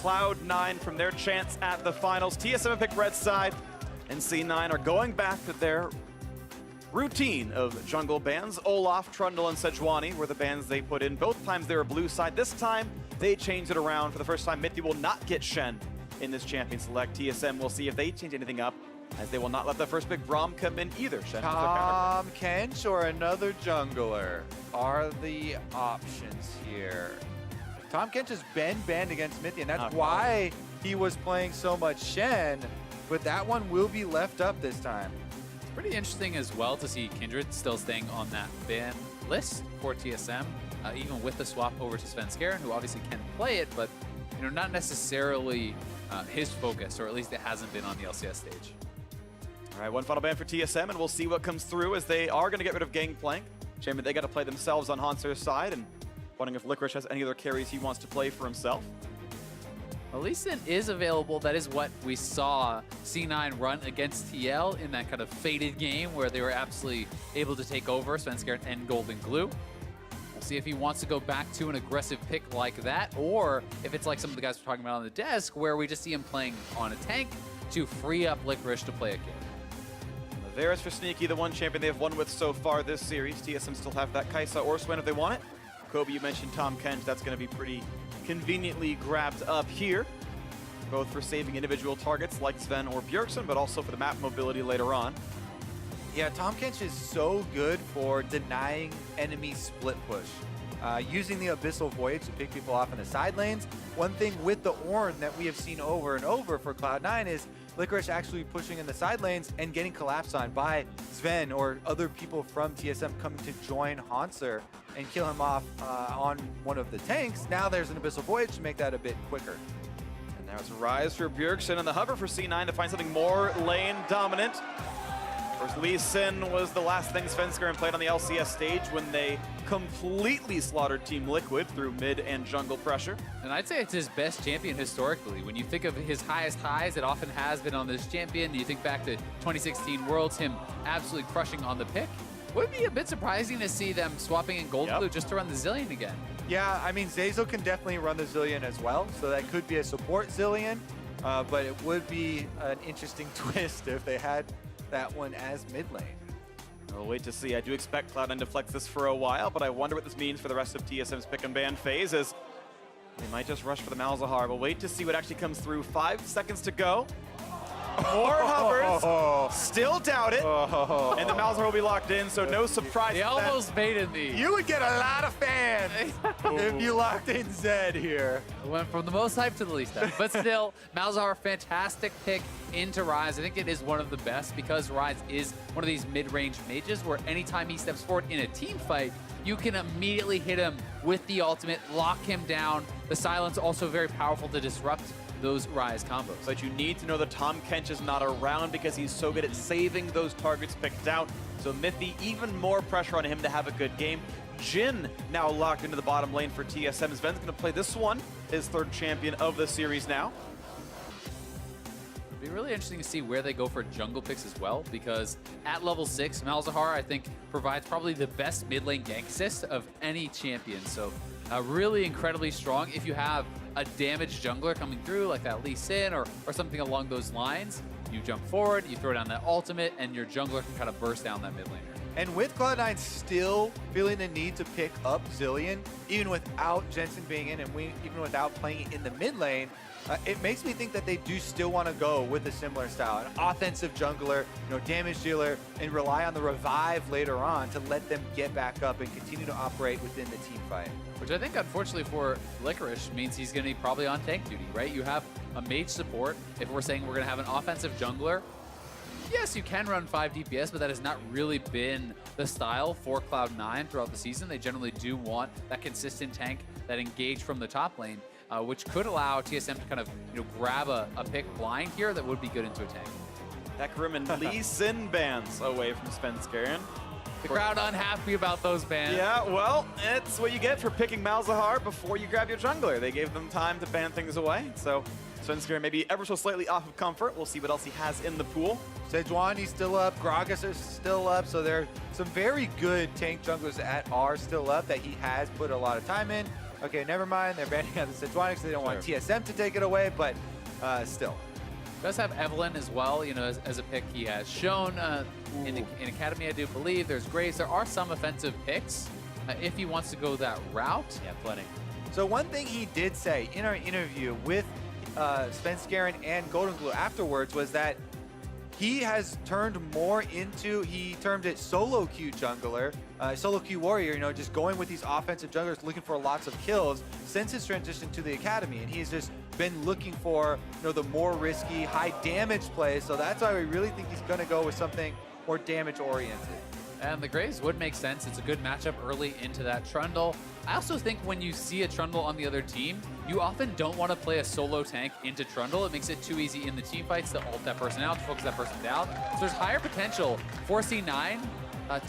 Cloud9 from their chance at the finals. TSM pick red side, and C9 are going back to their routine of jungle bans. Olaf, Trundle, and Sejuani were the bans they put in. Both times they were blue side. This time they changed it around. For the first time, Mithy will not get Shen in this champion select. TSM will see if they change anything up, as they will not let the first pick Braum come in either. Shen Tahm Kench or another jungler are the options here. Tahm Kench has been banned against Mithy, and that's why he was playing so much Shen, but that one will be left up this time. It's pretty interesting as well to see Kindred still staying on that ban list for TSM, even with the swap over to Svenskeren, who obviously can play it, but not necessarily his focus, or at least it hasn't been on the LCS stage. All right, one final ban for TSM, and we'll see what comes through, as they are going to get rid of Gangplank. Champion, they got to play themselves on Hanser's side, and wondering if Licorice has any other carries he wants to play for himself. Well, Lee Sin is available. That is what we saw C9 run against TL in that kind of faded game where they were absolutely able to take over Svenskeren and Golden Glue. We'll see if he wants to go back to an aggressive pick like that, or if it's like some of the guys we're talking about on the desk, where we just see him playing on a tank to free up Licorice to play a game. Varus for Sneaky, the one champion they have won with so far this series. TSM still have that Kai'Sa or Swain if they want it. Kobe, you mentioned Tahm Kench. That's going to be pretty conveniently grabbed up here, both for saving individual targets like Sven or Bjergsen, but also for the map mobility later on. Yeah, Tahm Kench is so good for denying enemy split push. Using the Abyssal Voyage to pick people off in the side lanes. One thing with the Ornn that we have seen over and over for Cloud9 is Licorice actually pushing in the side lanes and getting collapsed on by Sven or other people from TSM coming to join Hanser and kill him off on one of the tanks. Now there's an Abyssal Voyage to make that a bit quicker. And now it's a rise for Bjergsen and the hover for C9 to find something more lane dominant. Of course, Lee Sin was the last thing Svenskeren played on the LCS stage when they completely slaughtered Team Liquid through mid and jungle pressure. And I'd say it's his best champion historically. When you think of his highest highs, it often has been on this champion. You think back to 2016 Worlds, him absolutely crushing on the pick. Would be a bit surprising to see them swapping in Golden Glue just to run the Zillion again. Yeah, I mean, Zeyzal can definitely run the Zillion as well, so that could be a support Zillion, but it would be an interesting twist if they had that one as mid lane. We'll wait to see. I do expect Cloud9 to flex this for a while, but I wonder what this means for the rest of TSM's pick and ban phase, as they might just rush for the Malzahar. We'll wait to see what actually comes through. 5 seconds to go. More hovers, still doubt it, and the Malzahar will be locked in, so no surprise. They almost baited me. You would get a lot of fans if you locked in Zed here. Went from the most hype to the least hype. But still, Malzahar, fantastic pick into Ryze. I think it is one of the best because Ryze is one of these mid-range mages where anytime he steps forward in a team fight, you can immediately hit him with the ultimate, lock him down. The silence also very powerful to disrupt those Ryze combos. But you need to know that Tahm Kench is not around because he's so good at saving those targets picked out. So Mithy, even more pressure on him to have a good game. Jhin now locked into the bottom lane for TSM. Sven's going to play this one, his 3rd champion of the series now. It'll be really interesting to see where they go for jungle picks as well, because at level 6, Malzahar, I think, provides probably the best mid lane gank assist of any champion. So really incredibly strong. If you have a damaged jungler coming through, like that Lee Sin or something along those lines, you jump forward, you throw down that ultimate, and your jungler can kind of burst down that mid laner. And with Cloud9 still feeling the need to pick up Zillion, even without Jensen being in and even without playing in the mid lane, it makes me think that they do still want to go with a similar style, an offensive jungler, damage dealer, and rely on the revive later on to let them get back up and continue to operate within the team fight. Which I think, unfortunately for Licorice, means he's going to be probably on tank duty, right? You have a mage support. If we're saying we're going to have an offensive jungler, yes, you can run 5 DPS, but that has not really been the style for Cloud9 throughout the season. They generally do want that consistent tank that engage from the top lane, which could allow TSM to kind of grab a pick blind here that would be good into a tank. Hecarim and Lee Sin bans away from Svenskeren. The crowd unhappy about those bans. Yeah, well, it's what you get for picking Malzahar before you grab your jungler. They gave them time to ban things away, so Svenskeren maybe ever so slightly off of comfort. We'll see what else he has in the pool. Sejuani's still up, Gragas is still up, so there are some very good tank junglers that are still up that he has put a lot of time in. okay, never mind. They're banning out the Sejuani because they don't want TSM to take it away, but still. Does have Evelyn as well, you know, as a pick he has shown in Academy, I do believe. There's Graves. There are some offensive picks if he wants to go that route. Yeah, plenty. So one thing he did say in our interview with Svenskeren and Golden Glue afterwards was that he has turned more into, he termed it solo queue jungler, solo queue warrior, you know, just going with these offensive junglers, looking for lots of kills since his transition to the Academy. And he's just been looking for, you know, the more risky, high damage plays. So that's why we really think he's going to go with something more damage oriented. And the Graves would make sense. It's a good matchup early into that Trundle. I also think when you see a Trundle on the other team, you often don't want to play a solo tank into Trundle. It makes it too easy in the team fights to ult that person out, to focus that person down. So there's higher potential for C9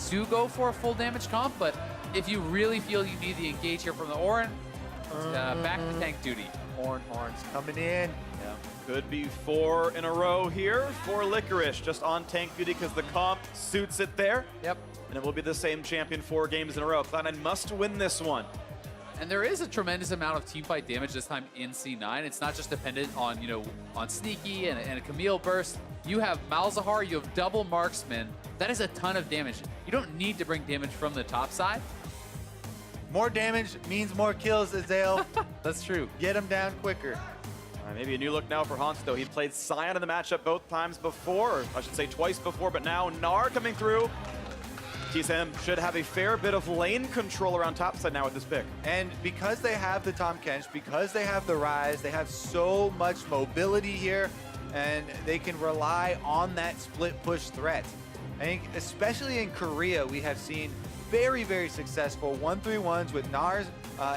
to go for a full damage comp, but if you really feel you need the engage here from the Orin, back to tank duty. Horns coming in. Yeah. Could be 4 in a row here for Licorice, just on tank duty because the comp suits it there. Yep. And it will be the same champion 4 games in a row. Cloud9 must win this one. And there is a tremendous amount of team fight damage this time in C9. It's not just dependent on, you know, on Sneaky and a Camille burst. You have Malzahar, you have double marksman. That is a ton of damage. You don't need to bring damage from the top side. More damage means more kills, Azael. That's true. Get him down quicker. Maybe a new look now for Hans, though. He played Sion in the matchup both times before, or I should say twice before, but now Gnar coming through. TSM should have a fair bit of lane control around topside now with this pick. And because they have the Tahm Kench, because they have the Rise, they have so much mobility here, and they can rely on that split push threat. I think especially in Korea, we have seen very, very successful 1-3-1s with Nars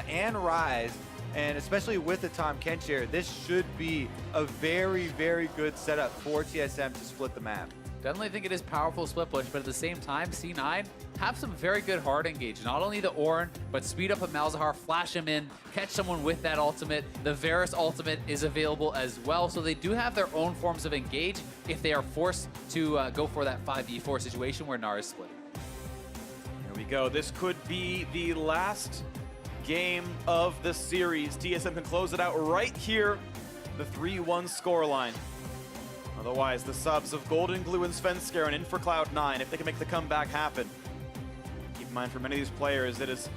and Rise, and especially with the Tahm Kench here, this should be a very, very good setup for TSM to split the map. Definitely think it is powerful split push, but at the same time, C9 have some very good hard engage. Not only the Orin, but speed up a Malzahar, flash him in, catch someone with that ultimate. The Varus ultimate is available as well, so they do have their own forms of engage if they are forced to go for that 5v4 situation where Gnar is split. Here we go. This could be the last game of the series. TSM can close it out right here, the 3-1 scoreline. Otherwise, the subs of Golden Glue and Svenskeren in for Cloud9 if they can make the comeback happen. Keep in mind, for many of these players, it is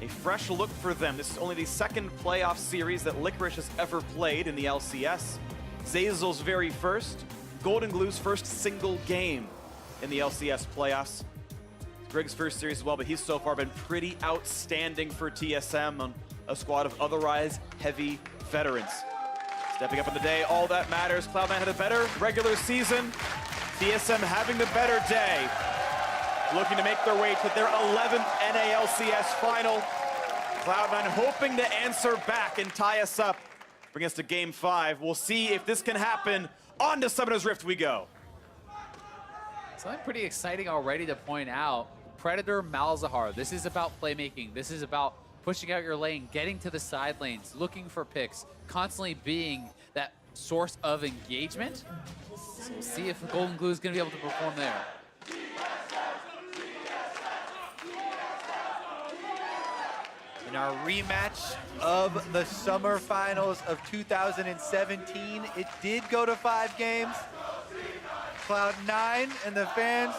a fresh look for them. This is only the second playoff series that Licorice has ever played in the LCS. Zazel's very first, Golden Glue's first single game in the LCS playoffs. Grig's first series as well, but he's so far been pretty outstanding for TSM on a squad of otherwise heavy veterans. Stepping up in the day, all that matters. Cloud9 had a better regular season. TSM having the better day. Looking to make their way to their 11th NALCS final. Cloud9 hoping to answer back and tie us up. Bring us to game 5. We'll see if this can happen. On to Summoner's Rift we go. Something pretty exciting already to point out. Predator Malzahar. This is about playmaking. This is about pushing out your lane, getting to the side lanes, looking for picks, constantly being that source of engagement. So we'll see if Golden Glue is going to be able to perform there. In our rematch of the Summer Finals of 2017, it did go to 5 games. Cloud9 and the fans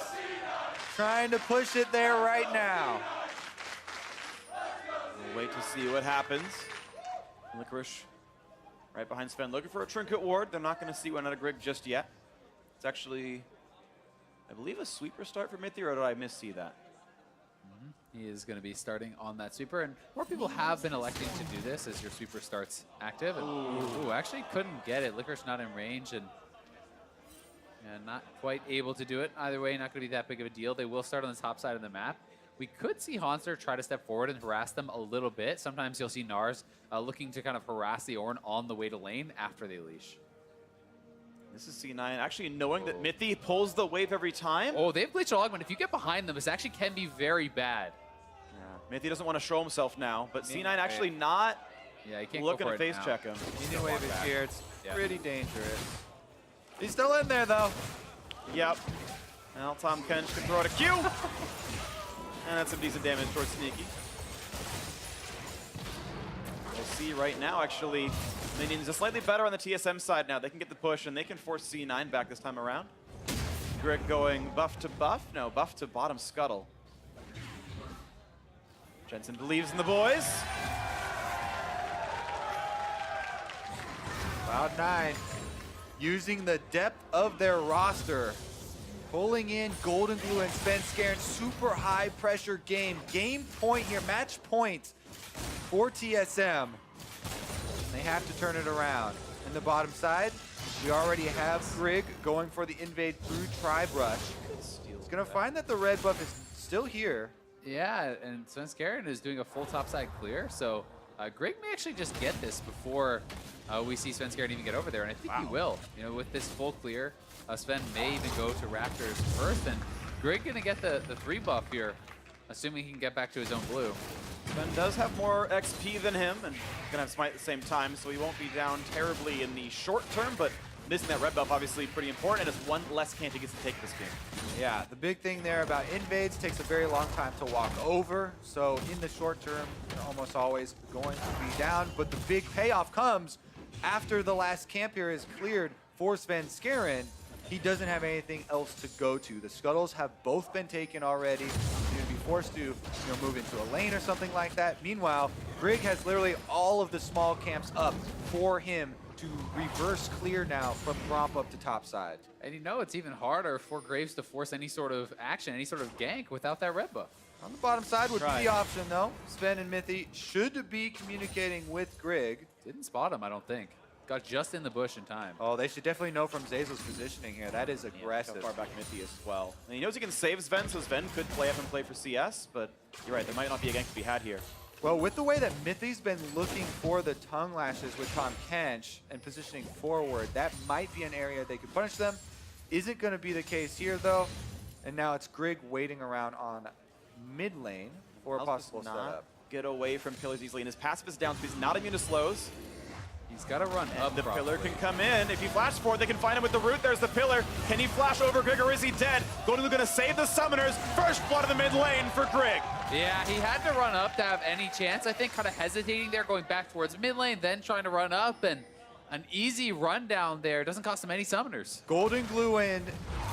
trying to push it there right now. We'll wait to see what happens. Licorice right behind Sven looking for a Trinket Ward. They're not going to see one out of Grig just yet. It's actually, I believe, a sweeper start for Mithy, or did I miss-see that? He is going to be starting on that sweeper, and more people have been electing to do this as your sweeper starts active. And, ooh, actually couldn't get it. Licorice not in range, and not quite able to do it. Either way, not going to be that big of a deal. They will start on the top side of the map. We could see Hanser try to step forward and harass them a little bit. Sometimes you'll see Nars looking to kind of harass the Ornn on the way to lane after they leash. This is C9 actually knowing that Mithy pulls the wave every time. Oh, they have Bleach Augment. If you get behind them, this actually can be very bad. Yeah, Mithy doesn't want to show himself now, but C9 actually not he can't looking go to for it face now. check him. Minion wave is here. It's pretty dangerous. He's still in there, though. Yep. Now Tahm Kench can throw out a Q. And that's some decent damage towards Sneaky. we'll see right now, actually, Minions are slightly better on the TSM side now. They can get the push, and they can force C9 back this time around. Greg going buff to buff? No, buff to bottom scuttle. Jensen believes in the boys. Cloud9 using the depth of their roster, pulling in Golden Glue and Svenskeren. Super high pressure game. Game point here, match point for TSM. They have to turn it around. In the bottom side, we already have Grig going for the invade through Tribe Rush. He's gonna find that the red buff is still here. Yeah, and Svenskeren is doing a full topside clear, so Greg may actually just get this before we see Svenskeren even get over there, and I think he will. You know, with this full clear, Sven may even go to Raptors first, and Greg gonna get the 3 buff here, assuming he can get back to his own blue. Sven does have more XP than him, and gonna have Smite at the same time, so he won't be down terribly in the short term, but missing that red buff obviously pretty important, and it's one less camp he gets to take this game. Yeah, the big thing there about invades, takes a very long time to walk over, so in the short term, you're almost always going to be down, but the big payoff comes after the last camp here is cleared for Svenskeren. He doesn't have anything else to go to. The scuttles have both been taken already. He's going to be forced to move into a lane or something like that. Meanwhile, Grig has literally all of the small camps up for him to reverse clear now from Gromp up to top side. And you know it's even harder for Graves to force any sort of action, any sort of gank without that red buff. On the bottom side would be the option though. Sven and Mithy should be communicating with Grig. Didn't spot him, I don't think. Got just in the bush in time. Oh, they should definitely know from Zazel's positioning here. That is aggressive. How far back Mithy as well. And he knows he can save Sven, so Sven could play up and play for CS, but you're right, there might not be a gank to be had here. Well, with the way that Mithy's been looking for the tongue lashes with Tahm Kench and positioning forward, that might be an area they could punish them. Isn't going to be the case here, though. And now it's Grig waiting around on mid lane for a possible setup. Get away from pillars easily, and his passive is down, so he's not immune to slows. He's got to run up. The pillar can come in. If he flashes forward, they can find him with the root. There's the pillar. Can he flash over Grig, or is he dead? Golden Glue gonna save the summoners. First blood in the mid lane for Grig. Yeah, he had to run up to have any chance. I think kind of hesitating there, going back towards mid lane, then trying to run up, and an easy run down there. Doesn't cost him any summoners. Golden Glue and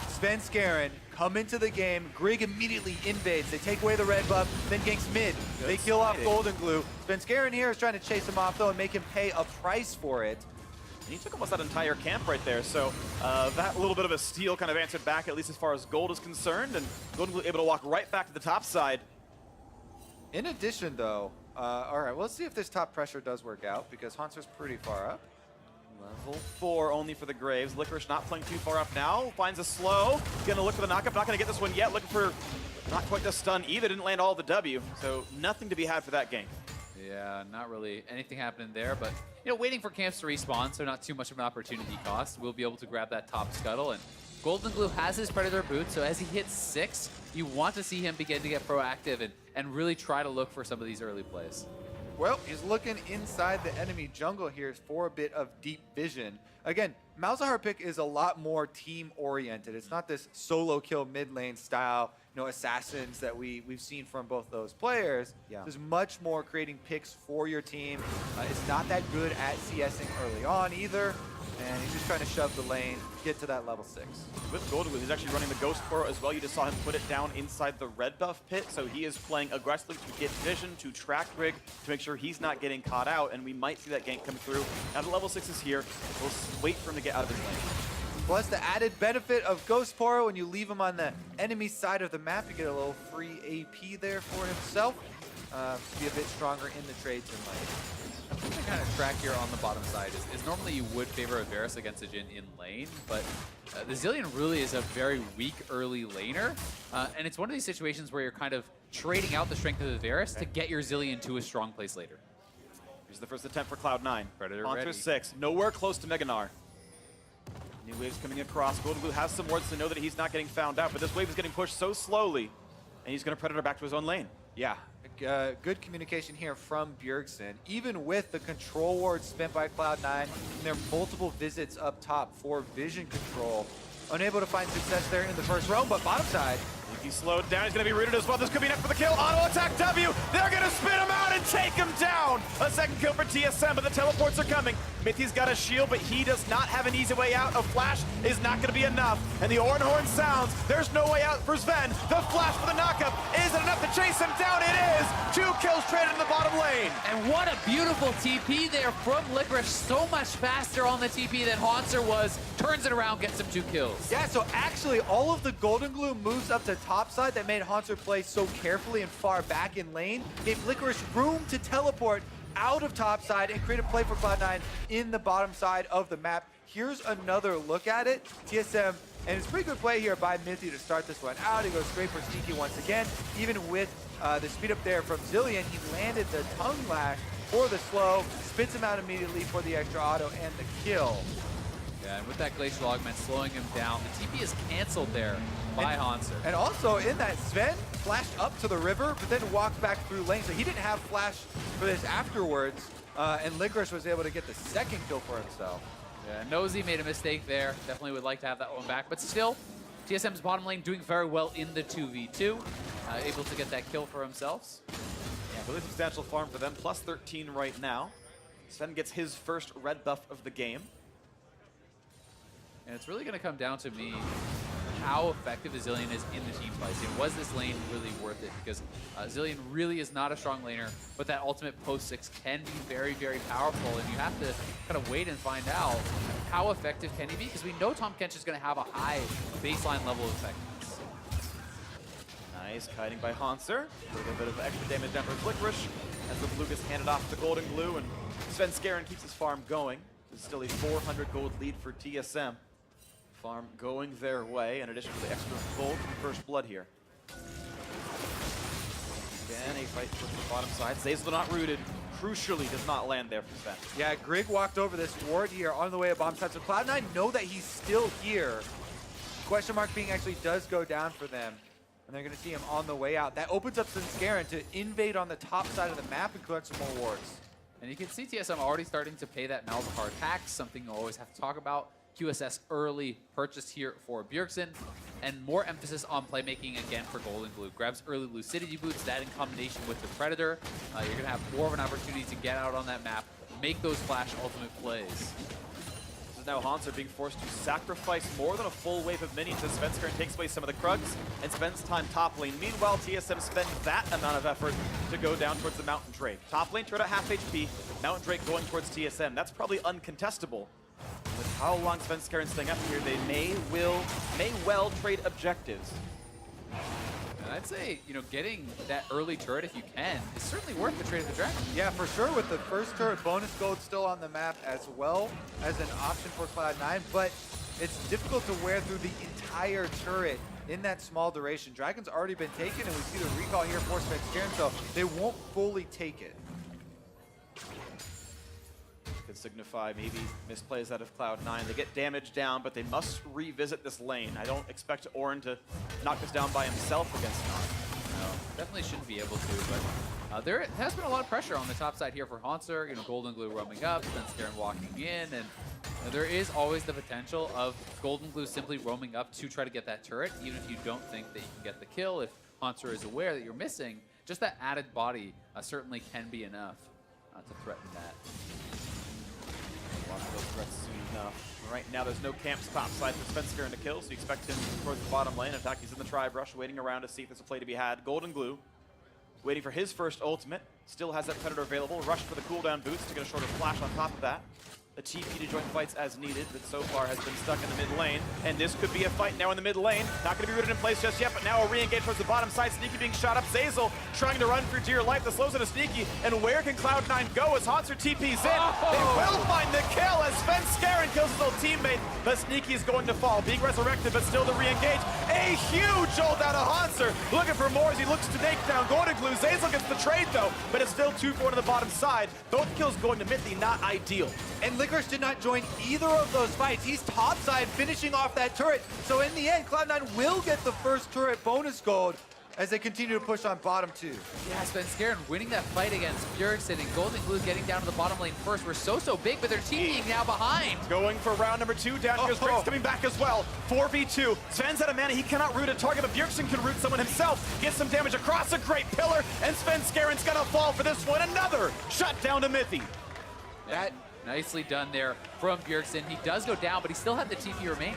Svenskeren come into the game. Grig immediately invades. They take away the red buff, then ganks mid. They kill off Golden Glue. Svenskeren here is trying to chase him off, though, and make him pay a price for it. And he took almost that entire camp right there, so that little bit of a steal kind of answered back, at least as far as gold is concerned, and Golden Glue able to walk right back to the top side. In addition, though, all right, well, let's see if this top pressure does work out, because Haunter's pretty far up. Level 4 only for the Graves. Licorice not playing too far up now. Finds a slow. Gonna look for the knockup. Not gonna get this one yet. Looking for not quite the stun either. Didn't land all the W. So nothing to be had for that gank. Yeah, not really anything happening there, but waiting for camps to respawn, so not too much of an opportunity cost. We'll be able to grab that top scuttle, and Golden Glue has his Predator boot, so as he hits 6, you want to see him begin to get proactive and really try to look for some of these early plays. Well, he's looking inside the enemy jungle here for a bit of deep vision. Again, Malzahar pick is a lot more team-oriented. It's not this solo kill mid lane style, assassins that we've seen from both those players. Yeah. There's much more creating picks for your team. It's not that good at CSing early on either. And he's just trying to shove the lane, get to that level 6. With Golden Glue, he's actually running the Ghost Portal as well. You just saw him put it down inside the red buff pit, so he is playing aggressively to get vision, to track Grig, to make sure he's not getting caught out, and we might see that gank come through. Now the level 6 is here. We'll wait for him to get out of his lane. Plus the added benefit of Ghost Portal, when you leave him on the enemy side of the map, you get a little free AP there for himself. To be a bit stronger in the trades in lane. The kind of track here on the bottom side is normally you would favor a Varus against a Jhin in lane, but the Zilean really is a very weak early laner, and it's one of these situations where you're kind of trading out the strength of the Varus to get your Zilean to a strong place later. Here's the first attempt for Cloud9. Predator Haunter ready. 6, nowhere close to Meganar. New waves coming across. Golden Glue has some wards to know that he's not getting found out, but this wave is getting pushed so slowly, and he's going to Predator back to his own lane. Yeah, good communication here from Bjergsen. Even with the control ward spent by Cloud9 and their multiple visits up top for vision control, unable to find success there in the first roam, but bottom side, He's slowed down. He's going to be rooted as well. This could be enough for the kill. Auto attack W. They're going to spin him out and take him down. A second kill for TSM, but the teleports are coming. Mithy's got a shield, but he does not have an easy way out. A flash is not going to be enough. And the Orin horn sounds. There's no way out for Sven. The flash for the knockup. Is it enough to chase him down? It is. 2 kills traded in the bottom lane. And what a beautiful TP there from Licorice. So much faster on the TP than Haunter was. Turns it around, gets him 2 kills. Yeah, so actually all of the Golden Glue moves up to top side that made Haunter play so carefully and far back in lane gave Licorice room to teleport out of top side and create a play for Cloud9 in the bottom side of the map. Here's another look at it. TSM, and it's a pretty good play here by Mithy to start this one out. He goes straight for Sneaky once again. Even with the speed up there from Zilean, he landed the tongue lash for the slow, spits him out immediately for the extra auto and the kill. Yeah, and with that Glacial Augment slowing him down, the TP is canceled there by Haunter. And also in that, Sven flashed up to the river, but then walked back through lane, so he didn't have flash for this afterwards, and Licorice was able to get the second kill for himself. Yeah, Nosy made a mistake there. Definitely would like to have that one back, but still, TSM's bottom lane doing very well in the 2v2, able to get that kill for themselves. Yeah, really substantial farm for them, plus 13 right now. Sven gets his first red buff of the game. And it's really going to come down to me how effective Zilean is in the team fight. And was this lane really worth it? Because Zilean really is not a strong laner, but that ultimate post 6 can be very, very powerful. And you have to kind of wait and find out how effective can he be? Because we know Tahm Kench is going to have a high baseline level of effectiveness. Nice kiting by Haunter. A little bit of extra damage down for Licorice as the blue gets handed off to Golden Glue, and Sven Skaren keeps his farm going. This is still a 400 gold lead for TSM. Farm going their way, in addition to the extra gold from First Blood here. Again, a fight towards the bottom side. Zeyzal not rooted. Crucially does not land there for Sven. Yeah, Grig walked over this ward here on the way to bomb side, so Cloud9 know that he's still here. Question mark being actually does go down for them, and they're going to see him on the way out. That opens up Svenskeren to invade on the top side of the map and collect some more wards. And you can see TSM already starting to pay that Malzahar tax, something you always have to talk about. QSS early purchase here for Bjergsen, and more emphasis on playmaking again for Golden Glue. Grabs early Lucidity boots, that in combination with the Predator, you're going to have more of an opportunity to get out on that map, make those flash ultimate plays. This is now Haunter being forced to sacrifice more than a full wave of minions as Svenskeren takes away some of the Krugs and spends time top lane. Meanwhile, TSM spends that amount of effort to go down towards the Mountain Drake. Top lane turned at half HP, Mountain Drake going towards TSM. That's probably uncontestable. With how long Svenskeren's staying up here, they may well trade objectives. And I'd say, you know, getting that early turret if you can is certainly worth the trade of the Dragon. Yeah, for sure, with the first turret bonus gold still on the map as well as an option for Cloud9, but it's difficult to wear through the entire turret in that small duration. Dragon's already been taken, and we see the recall here for Svenskeren, so they won't fully take it. Could signify maybe misplays out of Cloud9. They get damage down, but they must revisit this lane. I don't expect Orin to knock this down by himself against Nod. No, definitely shouldn't be able to, but there has been a lot of pressure on the top side here for Haunter. You know, Golden Glue roaming up, Svenskeren walking in, and there is always the potential of Golden Glue simply roaming up to try to get that turret, even if you don't think that you can get the kill. If Haunter is aware that you're missing, just that added body certainly can be enough to threaten that. Watch those threats soon enough. Right now, there's no camps topside for Svenskeren to kill, so you expect him towards the bottom lane. In fact, he's in the tri-brush, waiting around to see if there's a play to be had. Golden Glue, waiting for his first ultimate. Still has that Predator available. Rush for the cooldown boots to get a shorter flash on top of that. The TP to join fights as needed, but so far has been stuck in the mid lane. And this could be a fight now in the mid lane. Not going to be rooted in place just yet, but now a re-engage towards the bottom side. Sneaky being shot up. Zeyzal trying to run for dear life. The slows into Sneaky. And where can Cloud9 go as Haunter TP's in? They will find the kill as Svenskeren kills his old teammate, but Sneaky is going to fall. Being resurrected, but still to re-engage. A huge ult out of Haunter. Looking for more as he looks to take down Golden Glue. Zeyzal gets the trade though, but it's still 2-4 to the bottom side. Both kills going to Mithy, not ideal. And Licorice did not join either of those fights. He's topside finishing off that turret. So in the end, Cloud9 will get the first turret bonus gold. as they continue to push on bottom 2. Yeah, Svenskeren winning that fight against Bjergsen, and Golden Glue getting down to the bottom lane first. We're so big, but they're teaming now behind. Going for round number 2. Down here's Griggs coming back as well. 4v2. Sven's out of mana. He cannot root a target, but Bjergsen can root someone himself. Gets some damage across a great pillar, and Svenskeren's gonna fall for this one. Another shut down to Mithy. That nicely done there from Bjergsen. He does go down, but he still had the TP remaining.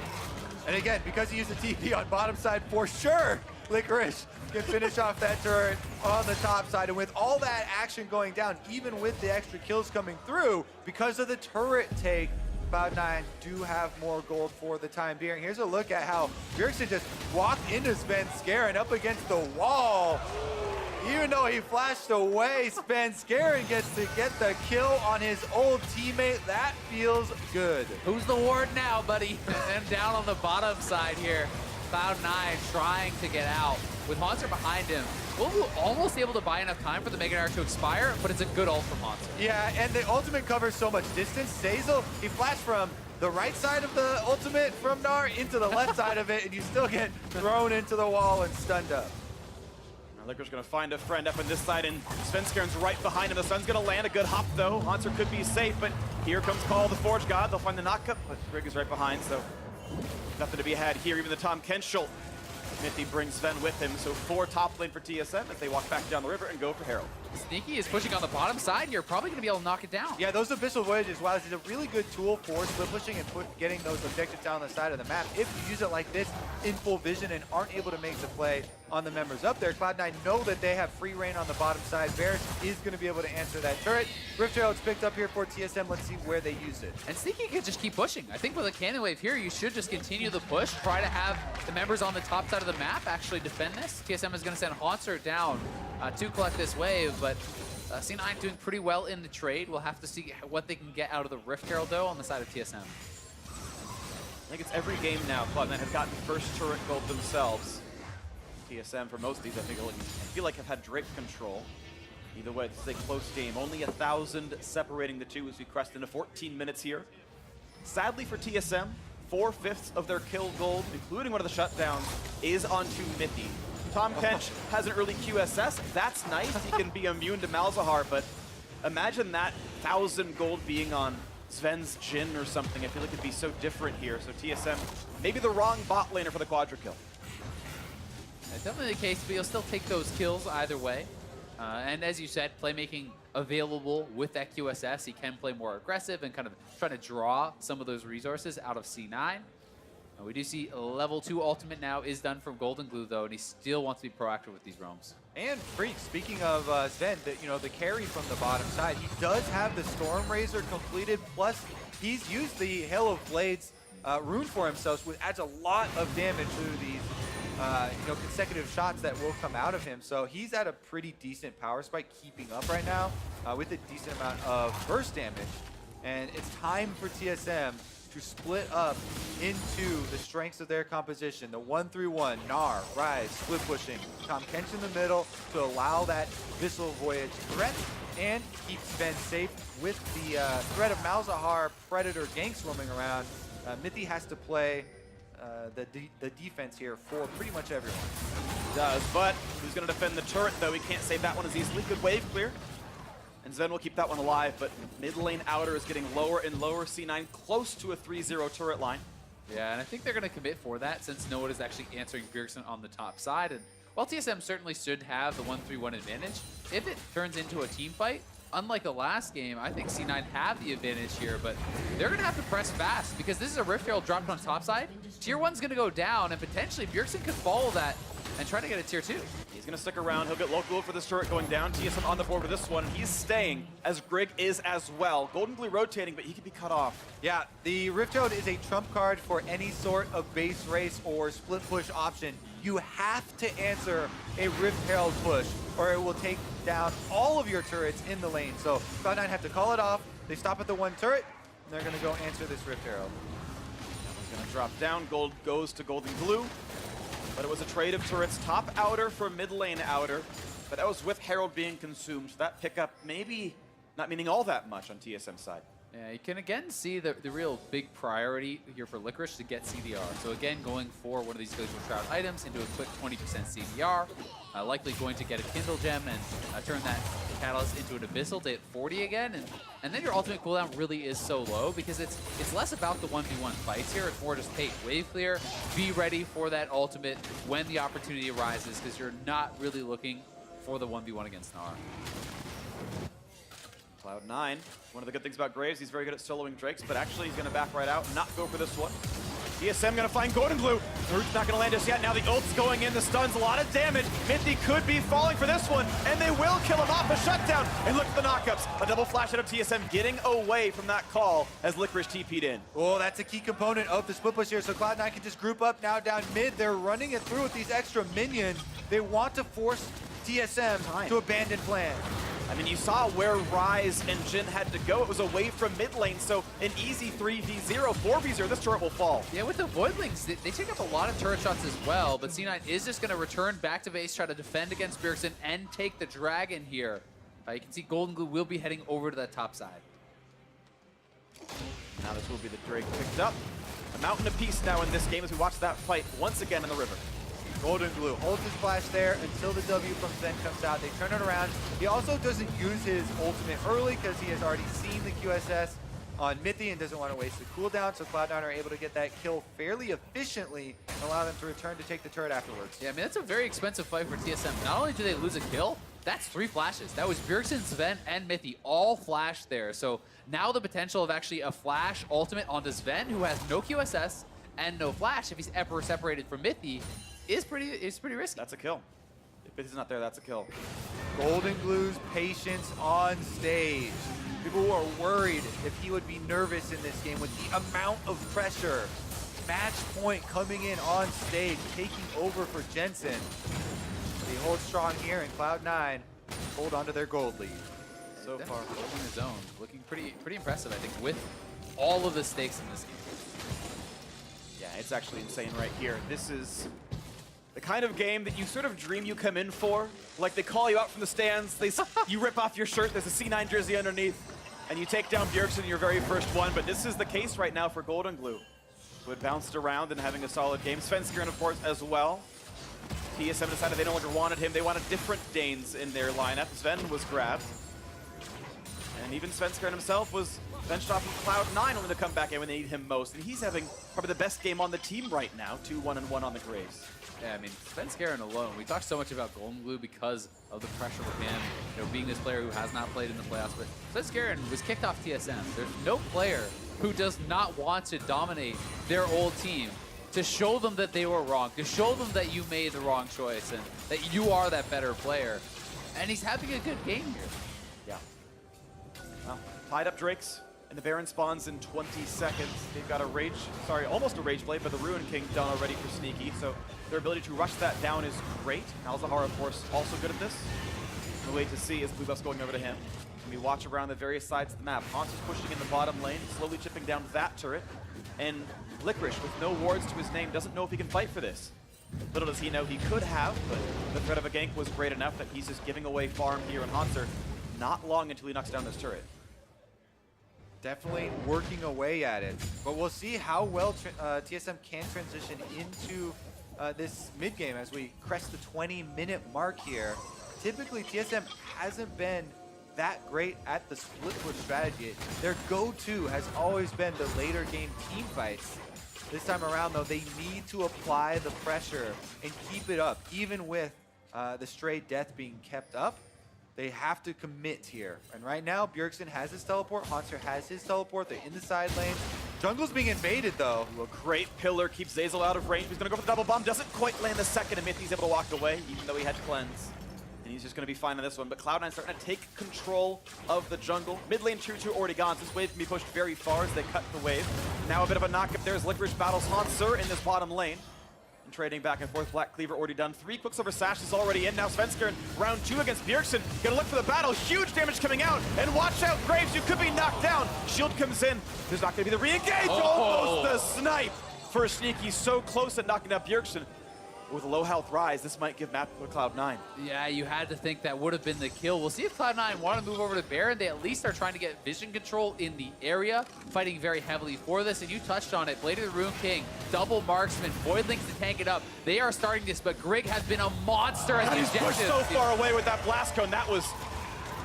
And again, because he used the TP on bottom side, for sure, Licorice can finish off that turret on the top side. And with all that action going down, even with the extra kills coming through, because of the turret take, Cloud9 do have more gold for the time being. Here's a look at how Bjergsen just walked into Svenskeren up against the wall. Even though he flashed away, Svenskeren gets to get the kill on his old teammate. That feels good. Who's the ward now, buddy? And down on the bottom side here, Cloud9 trying to get out. With Haunter behind him, Wolfu almost able to buy enough time for the Mega Arc to expire, but it's a good ult from Haunter. Yeah, and the ultimate covers so much distance. Zazel, he flashed from the right side of the ultimate from Gnar into the left side of it, and you still get thrown into the wall and stunned up. Licorice gonna find a friend up on this side, and Svenskeren's right behind him. The sun's gonna land a good hop though. Haunter could be safe, but here comes Call of the Forge God. They'll find the knockup, but Grig is right behind, so nothing to be had here. Even the Tom Kenschel. Mithy brings Sven with him, so 4 top lane for TSM as they walk back down the river and go for Herald. Sneaky is pushing on the bottom side here, probably going to be able to knock it down. Yeah, those Abyssal Voyages, while it's a really good tool for split pushing and getting those objectives down the side of the map, if you use it like this in full vision and aren't able to make the play on the members up there, Cloud9 know that they have free reign on the bottom side. Varus is going to be able to answer that turret. Rift Herald's picked up here for TSM. Let's see where they use it. And Sneaky can just keep pushing. I think with a Cannon Wave here, you should just continue the push, try to have the members on the top side of the map actually defend this. TSM is going to send Haunter down to collect this wave, but C9 doing pretty well in the trade. We'll have to see what they can get out of the Rift Herald, though, on the side of TSM. I think it's every game now Cloud9 has gotten first turret gold themselves. TSM, for most of these, I feel like have had Drake control. Either way, it's a close game. Only 1,000 separating the two as we crest into 14 minutes here. Sadly for TSM, 4/5 of their kill gold, including one of the shutdowns, is onto Mithy. Tom Kench has an early QSS. That's nice. He can be immune to Malzahar, but imagine that 1,000 gold being on Sven's Jhin or something. I feel like it'd be so different here. So TSM, maybe the wrong bot laner for the quadra kill. That's definitely the case, but you'll still take those kills either way. And as you said, playmaking available with that QSS. He can play more aggressive and kind of try to draw some of those resources out of C9. And we do see level 2 ultimate now is done from Golden Glue, though, and he still wants to be proactive with these roams. And Freak, speaking of Sven, the carry from the bottom side, he does have the Storm Razor completed, plus he's used the Hail of Blades rune for himself, which adds a lot of damage to these consecutive shots that will come out of him. So he's at a pretty decent power spike, keeping up right now with a decent amount of burst damage. And it's time for TSM to split up into the strengths of their composition. The 1-3-1, Gnar, Rise, split pushing, Tom Kench in the middle to allow that Abyssal Voyage threat and keep Sven safe with the threat of Malzahar Predator ganks roaming around. Mithy has to play the defense here for pretty much everyone. He does, but who's going to defend the turret, though? He can't save that one as easily. Good wave clear. And Sven will keep that one alive, but mid lane outer is getting lower and lower. C9 close to a 3-0 turret line. Yeah, and I think they're going to commit for that since no one is actually answering Bjergsen on the top side. And while TSM certainly should have the 1-3-1 advantage, if it turns into a team fight, unlike the last game, I think C9 have the advantage here, but they're going to have to press fast because this is a Rift Herald dropped on top side. Tier 1's going to go down, and potentially Bjergsen could follow that and try to get a Tier 2. He's going to stick around. He'll get local for this turret going down. TSM on the board with this one. He's staying, as Grig is as well. Golden Glue rotating, but he could be cut off. Yeah, the Rift Herald is a trump card for any sort of base race or split push option. You have to answer a Rift Herald push, or it will take down all of your turrets in the lane. So Cloud9 have to call it off. They stop at the one turret, and they're going to go answer this Rift Herald. He's going to drop down. Gold goes to Golden Glue. But it was a trade of turrets, top outer for mid lane outer. But that was with Herald being consumed. So that pickup maybe not meaning all that much on TSM side. Yeah, you can again see the real big priority here for Licorice to get CDR. So again, going for one of these Glacial Shroud items into a quick 20% CDR, likely going to get a Kindle Gem and turn that Catalyst into an Abyssal to hit 40 again, and then your ultimate cooldown really is so low because it's less about the 1v1 fights here. It's more just, hey, wave clear, be ready for that ultimate when the opportunity arises, because you're not really looking for the 1v1 against Gnar. Cloud9, one of the good things about Graves, he's very good at soloing Drakes, but actually he's going to back right out and not go for this one. TSM going to find Golden Glue. The root's not going to land just yet. Now the ult's going in. The stun's a lot of damage. Mithy could be falling for this one, and they will kill him off a shutdown. And look at the knockups. A double flash out of TSM getting away from that call as Licorice TP'd in. Oh, that's a key component of the split push here. So Cloud9 can just group up now down mid. They're running it through with these extra minions. They want to force TSM to abandon plan. I mean, you saw where Ryze and Jhin had to go. It was away from mid lane, so an easy 3v0, 4v0, this turret will fall. Yeah, with the Voidlings, they take up a lot of turret shots as well, but C9 is just going to return back to base, try to defend against Bjergsen, and take the Dragon here. You can see Golden Glue will be heading over to that top side. Now this will be the Drake picked up. A mountain apiece now in this game as we watch that fight once again in the river. Golden Glue holds his flash there until the W from Zen comes out. They turn it around. He also doesn't use his ultimate early because he has already seen the QSS on Mithy and doesn't want to waste the cooldown. So Cloud9 are able to get that kill fairly efficiently and allow them to return to take the turret afterwards. Yeah, I mean, that's a very expensive fight for TSM. Not only do they lose a kill, that's 3 flashes. That was Bjergsen, Sven, and Mithy all flashed there. So now the potential of actually a flash ultimate onto Sven, who has no QSS and no flash if he's ever separated from Mithy, is pretty risky. That's a kill. If Mithy's not there, that's a kill. Golden Glue's patience on stage. People were worried if he would be nervous in this game with the amount of pressure. Match point coming in on stage, taking over for Jensen. He holds strong here, and Cloud9 hold on to their gold lead. So far, holding his own, looking pretty impressive, I think, with all of the stakes in this game. Yeah, it's actually insane right here. This is the kind of game that you sort of dream you come in for. Like, they call you out from the stands, you rip off your shirt, there's a C9 jersey underneath, and you take down Bjergsen in your very first one. But this is the case right now for Golden Glue, who had bounced around and having a solid game. Svenskeren, of course, as well. TSM decided they no longer wanted him. They wanted different Danes in their lineup. Sven was grabbed. And even Svenskeren himself was benched off of Cloud9, only to come back in when they need him most. And he's having probably the best game on the team right now, 2-1-1 on the Graves. Yeah, I mean, Svenskeren alone, we talked so much about Golden Glue because of the pressure with him, being this player who has not played in the playoffs, but Svenskeren was kicked off TSM. There's no player who does not want to dominate their old team, to show them that they were wrong, to show them that you made the wrong choice and that you are that better player. And he's having a good game here. Yeah. Well, tied up Drakes, and the Baron spawns in 20 seconds. They've got almost a Rage Blade, but the Ruin King done already for Sneaky, so their ability to rush that down is great. Malzahar, of course, also good at this. We'll wait to see as Blue Buff's going over to him. And we watch around the various sides of the map. Hans is pushing in the bottom lane, slowly chipping down that turret, and Licorice, with no wards to his name, doesn't know if he can fight for this. Little does he know he could have, but the threat of a gank was great enough that he's just giving away farm here, and Hanser not long until he knocks down this turret. Definitely working away at it, but we'll see how well TSM can transition into this mid game as we crest the 20-minute mark here. Typically, TSM hasn't been that great at the split push strategy. Their go-to has always been the later game team fights. This time around, though, they need to apply the pressure and keep it up, even with the stray death being kept up. They have to commit here. And right now, Bjergsen has his teleport. Hanser has his teleport. They're in the side lane. Jungle's being invaded, though. A great pillar keeps Zeyzal out of range. He's going to go for the double bomb. Doesn't quite land the second, and Mithy's able to walk away, even though he had to cleanse. And he's just going to be fine on this one. But Cloud9 starting to take control of the jungle. Mid lane 2-2 already gone. So this wave can be pushed very far as they cut the wave. Now a bit of a knock-up there as Licorice battles Hanser in this bottom lane. And trading back and forth. Black Cleaver already done. 3 Quicksilver Sashes already in. Now Svenskeren, round 2 against Bjergsen. Gonna look for the battle. Huge damage coming out. And watch out, Graves, you could be knocked down. Shield comes in. There's not gonna be the re-engage. Almost the snipe for Sneaky. So close at knocking out Bjergsen. With a low health Rise, this might give map to Cloud9. Yeah, you had to think that would have been the kill. We'll see if Cloud9 want to move over to Baron. They at least are trying to get vision control in the area, fighting very heavily for this. And you touched on it. Blade of the Rune King, double marksman, Voidlings to tank it up. They are starting this, but Grig has been a monster at the He's pushed objective. so far away with that blast cone. That was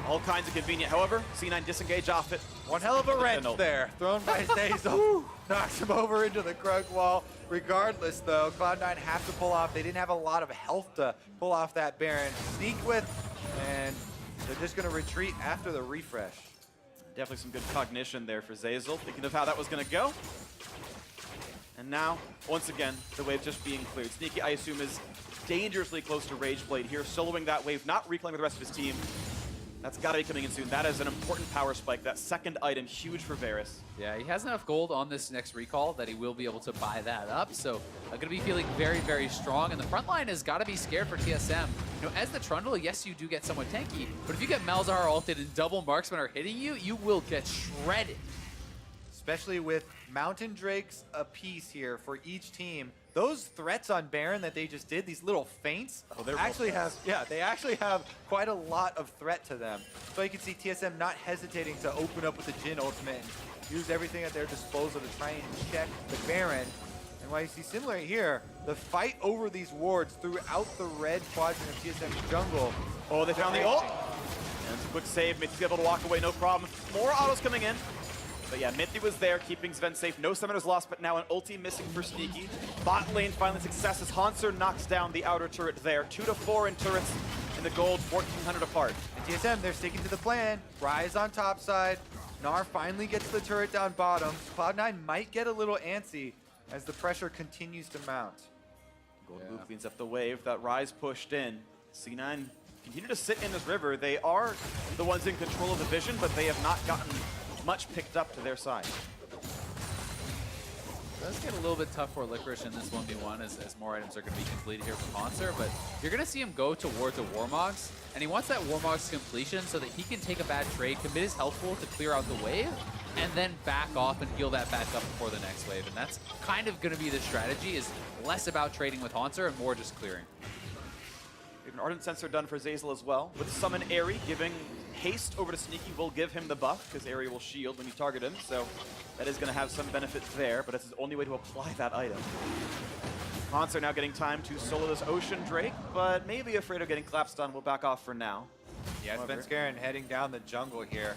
all kinds of convenient. However, C9 disengage off it. One hell of a wrench Sentinel. there, thrown by Zazel. Knocks him over into the Krug wall. Regardless, though, Cloud9 have to pull off. They didn't have a lot of health to pull off that Baron. Sneak with, and they're just going to retreat after the refresh. Definitely some good cognition there for Zazel, thinking of how that was going to go. And now, once again, the wave just being cleared. Sneaky, I assume, is dangerously close to Rageblade here, soloing that wave, not reclaiming the rest of his team. That's got to be coming in soon. That is an important power spike. That second item, huge for Varus. Yeah, he has enough gold on this next recall that he will be able to buy that up. So going to be feeling very, very strong. And the front line has got to be scared for TSM. You know, as the Trundle, yes, you do get somewhat tanky. But if you get Malzahar ulted and double marksmen are hitting you, you will get shredded. Especially with Mountain Drakes apiece here for each team. Those threats on Baron that they just did, these little feints, they actually have quite a lot of threat to them. So you can see TSM not hesitating to open up with the Jhin ultimate and use everything at their disposal to try and check the Baron. And while you see similar here, the fight over these wards throughout the red quadrant of TSM's jungle. Oh, they found the ult. And it's a quick save. Mithy's able to walk away, no problem. More autos coming in. But yeah, Mithy was there, keeping Sven safe. No summoners lost, but now an ulti missing for Sneaky. Bot lane finally success as Hanser knocks down the outer turret there. 2 to 4 in turrets in the gold, 1,400 apart. And TSM, they're sticking to the plan. Rise on top side. Gnar finally gets the turret down bottom. Cloud9 might get a little antsy as the pressure continues to mount. Golden Blue cleans up the wave. That Rise pushed in. C9 continue to sit in this river. They are the ones in control of the vision, but they have not gotten much picked up to their side. It does get a little bit tough for Licorice in this 1v1 as more items are going to be completed here for Hanser, but you're going to see him go towards a Warmogs, and he wants that Warmogs completion so that he can take a bad trade, commit his health pool to clear out the wave, and then back off and heal that back up before the next wave. And that's kind of going to be the strategy, is less about trading with Hanser and more just clearing. We have an Ardent Sensor done for Zazel as well. With Summon Airy, giving haste over to Sneaky will give him the buff, because Airy will shield when you target him, so that is going to have some benefit there, but it's his only way to apply that item. Hanser now getting time to solo this Ocean Drake, but maybe afraid of getting clap stun. Will back off for now. Yeah, Svenskeren heading down the jungle here.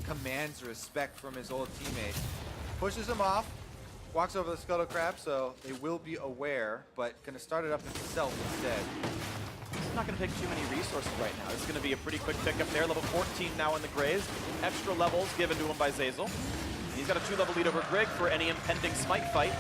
Commands respect from his old teammate. Pushes him off, walks over the Scuttle Crab, so they will be aware, but going to start it up himself instead. He's not going to take too many resources right now. It's going to be a pretty quick pickup there. Level 14 now in the Graves. Extra levels given to him by Zazel. He's got a 2-level lead over Grig for any impending smite fight.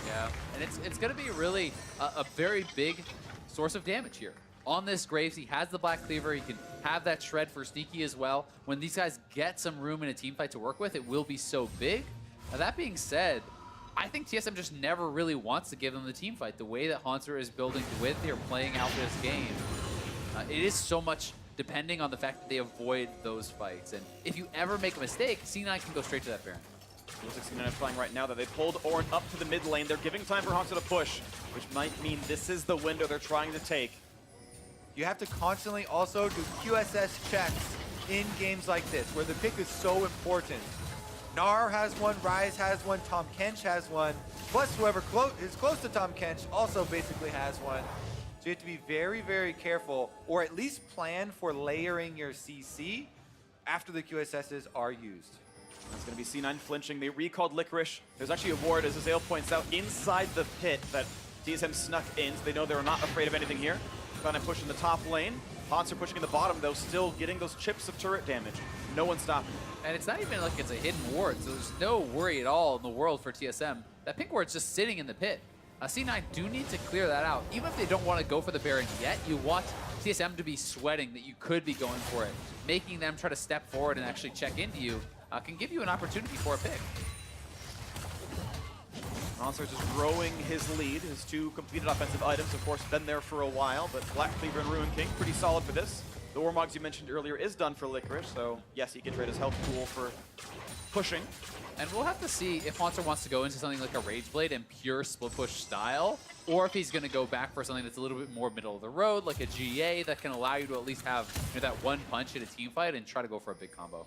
Yeah, and it's going to be really a very big source of damage here. On this Graves, he has the Black Cleaver. He can have that shred for Sneaky as well. When these guys get some room in a team fight to work with, it will be so big. Now, that being said, I think TSM just never really wants to give them the team fight. The way that Hanser is building with, they're playing out this game. It is so much depending on the fact that they avoid those fights. And if you ever make a mistake, C9 can go straight to that Baron. Looks like C9 flying right now that they pulled Ornn up to the mid lane. They're giving time for Hanser to push, which might mean this is the window they're trying to take. You have to constantly also do QSS checks in games like this, where the pick is so important. Gnar has one, Rise has one, Tahm Kench has one, plus whoever is close to Tahm Kench also basically has one. So you have to be very, very careful, or at least plan for layering your CC after the QSSs are used. That's going to be C9 flinching. They recalled Licorice. There's actually a ward, as Zazel points out, inside the pit that TSM snuck in, so they know they're not afraid of anything here. Trying to push in the top lane. Hanser pushing in the bottom, though, still getting those chips of turret damage. No one stopping. And it's not even like it's a hidden ward, so there's no worry at all in the world for TSM. That pink ward's just sitting in the pit. C9 do need to clear that out. Even if they don't want to go for the Baron yet, you want TSM to be sweating that you could be going for it. Making them try to step forward and actually check into you can give you an opportunity for a pick. Hanser just growing his lead. His 2 completed offensive items, of course, been there for a while, but Black Cleaver and Ruin King, pretty solid for this. The Warmogs you mentioned earlier is done for Licorice, so yes, he can trade his health pool for pushing. And we'll have to see if Haunter wants to go into something like a Rage Blade and pure split push style, or if he's going to go back for something that's a little bit more middle of the road, like a GA that can allow you to at least have that one punch in a team fight and try to go for a big combo.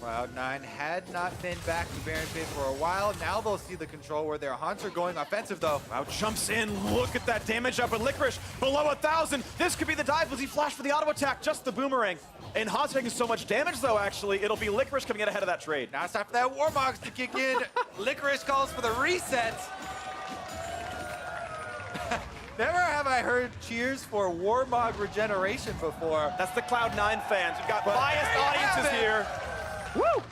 Cloud9 had not been back to Baron Pit for a while. Now they'll see the control where their Haunter going offensive though. Wow, jumps in, look at that damage up with Licorice, below 1,000. This could be the dive. Was he flashed for the auto attack? Just the boomerang. And Haunter taking so much damage though, actually. It'll be Licorice coming in ahead of that trade. Now it's time for that Warmogs to kick in. Licorice calls for the reset. Never have I heard cheers for Warmog regeneration before. That's the Cloud9 fans. We've got biased audiences here. Woo!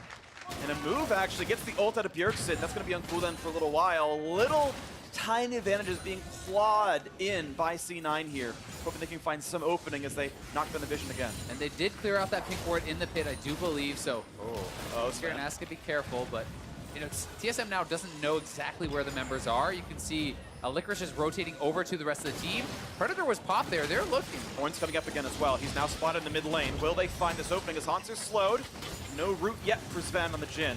And a move actually gets the ult out of Bjergsen. That's going to be on cooldown for a little while. Little tiny advantages being clawed in by C9 here. Hoping they can find some opening as they knock down the vision again. And they did clear out that pink ward in the pit, I do believe, so Scared and Ask to be careful, but TSM now doesn't know exactly where the members are. You can see Licorice is rotating over to the rest of the team. Predator was popped there. They're looking. Horn's coming up again as well. He's now spotted in the mid lane. Will they find this opening as Haunter's slowed? No route yet for Sven on the Jhin.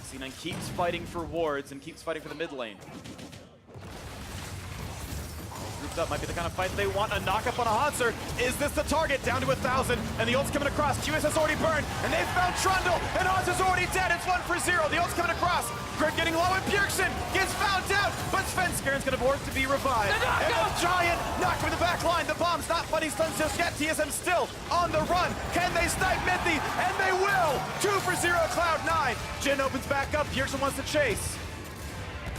C9 keeps fighting for wards and keeps fighting for the mid lane. Grouped up might be the kind of fight they want. A knock-up on a Haunter. Is this the target? Down to 1,000. And the ult's coming across. QS has already burned. And they've found Trundle. And Haunter's already dead. It's 1 for 0. The ult's coming across. Greg getting low, and Bjergsen gets found out, but Svenskaren's going to work to be revived. And the Giant knocked from the back line. The bomb's not fighting stuns just yet. TSM still on the run. Can they snipe Mithy? And they will! 2 for 0, Cloud9. Jhin opens back up. Bjergsen wants to chase.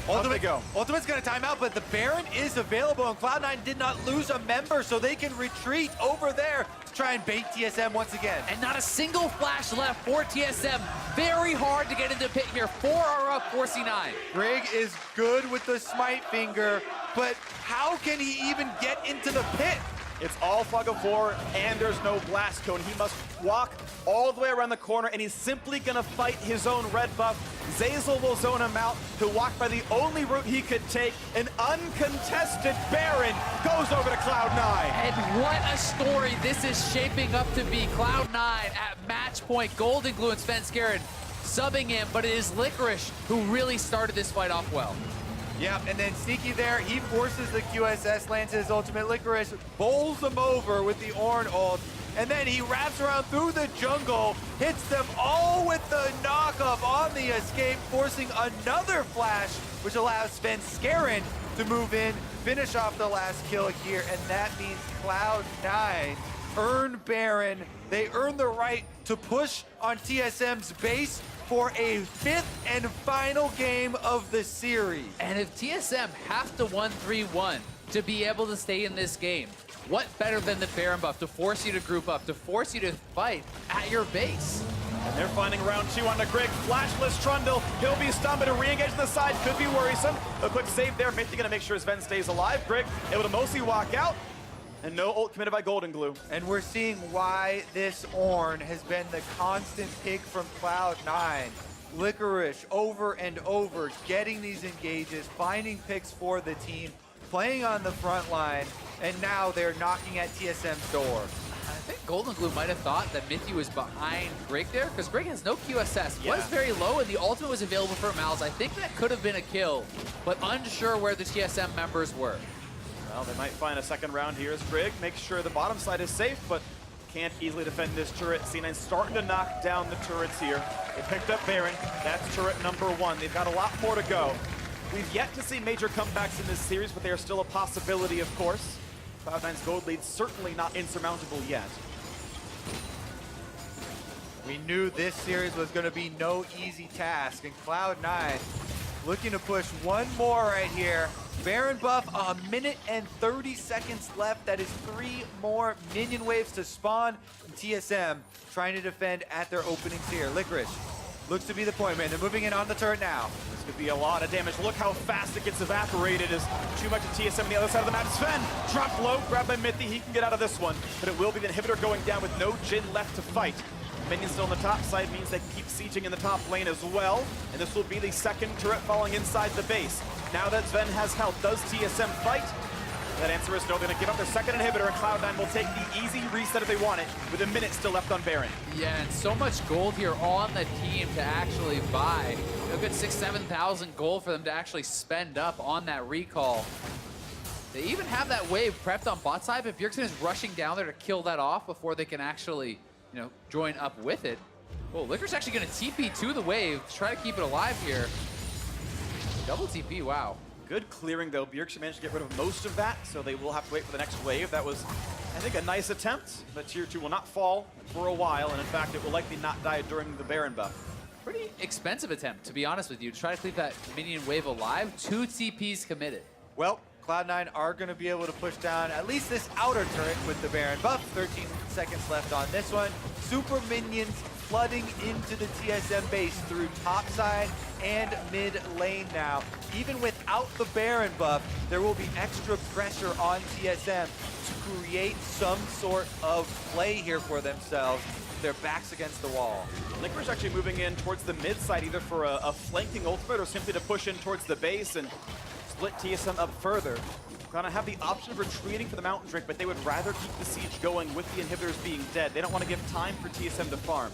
Ultimate's going to time out, but the Baron is available, and Cloud9 did not lose a member, so they can retreat over there to try and bait TSM once again. And not a single flash left for TSM. Very hard to get into pit here. 4 are up for C9. Greg is good with the smite finger, but how can he even get into the pit? It's all fog of war, and there's no blast cone. He must walk all the way around the corner, and he's simply gonna fight his own red buff. Zeyzal will zone him out. He'll walk by the only route he could take. An uncontested Baron goes over to Cloud9. And what a story this is shaping up to be. Cloud9 at match point. Golden Glue and Svenskeren subbing him, but it is Licorice who really started this fight off well. Yeah, and then Sneaky there, he forces the QSS, lands his ultimate. Licorice bowls them over with the Ornn ult, and then he wraps around through the jungle, hits them all with the knock-up on the escape, forcing another flash, which allows Svenskeren to move in, finish off the last kill here, and that means Cloud9 earn Baron. They earn the right to push on TSM's base for a 5th and final game of the series. And if TSM have to 1-3-1 to be able to stay in this game, what better than the Baron buff to force you to group up, to force you to fight at your base? And they're finding round 2 on the Greg. Flashless Trundle. He'll be stunned, but a re-engage to the side could be worrisome. A quick save there. Mithy gonna make sure Sven stays alive. Greg able to mostly walk out. And no ult committed by Golden Glue. And we're seeing why this Ornn has been the constant pick from Cloud9. Licorice over and over, getting these engages, finding picks for the team, playing on the front line, and now they're knocking at TSM's door. I think Golden Glue might have thought that Mithy was behind Greg there, because Greg has no QSS. Yeah. Was very low, and the ultimate was available for Malz. I think that could have been a kill, but unsure where the TSM members were. Well, they might find a second round here as Greg makes sure the bottom side is safe, but can't easily defend this turret. C9 starting to knock down the turrets here. They picked up Baron. That's turret number 1. They've got a lot more to go. We've yet to see major comebacks in this series, but they are still a possibility, of course. Cloud9's gold lead certainly not insurmountable yet. We knew this series was going to be no easy task, and Cloud9 looking to push one more right here. Baron buff, 1 minute and 30 seconds left. That is 3 more minion waves to spawn. And TSM trying to defend at their openings here. Licorice looks to be the point man. They're moving in on the turret now. This could be a lot of damage. Look how fast it gets evaporated as too much of TSM on the other side of the map. Sven dropped low, grabbed by Mithy. He can get out of this one, but it will be the inhibitor going down with no Jhin left to fight. Minions still on the top side means they can keep sieging in the top lane as well. And this will be the second turret falling inside the base. Now that Sven has health, does TSM fight? That answer is no. They're going to give up their second inhibitor, and Cloud9 will take the easy reset if they want it, with a minute still left on Baron. Yeah, and so much gold here on the team to actually buy. A good 6,000-7,000 gold for them to actually spend up on that recall. They even have that wave prepped on bot side, but Bjergsen is rushing down there to kill that off before they can actually, join up with it. Well, Licorice actually going to TP to the wave to try to keep it alive here. Double TP, wow. Good clearing, though. Bjergsen managed to get rid of most of that, so they will have to wait for the next wave. That was, I think, a nice attempt, but Tier 2 will not fall for a while, and in fact, it will likely not die during the Baron buff. Pretty expensive attempt, to be honest with you, to try to keep that minion wave alive. 2 TPs committed. Well, Cloud9 are going to be able to push down at least this outer turret with the Baron buff. 13 seconds left on this one. Super minions flooding into the TSM base through top side and mid lane now. Even without the Baron buff, there will be extra pressure on TSM to create some sort of play here for themselves. Their backs against the wall. Licorice actually moving in towards the mid side, either for a flanking ultimate or simply to push in towards the base and split TSM up further. Gonna have the option of retreating for the Mountain Drake, but they would rather keep the siege going with the inhibitors being dead. They don't want to give time for TSM to farm.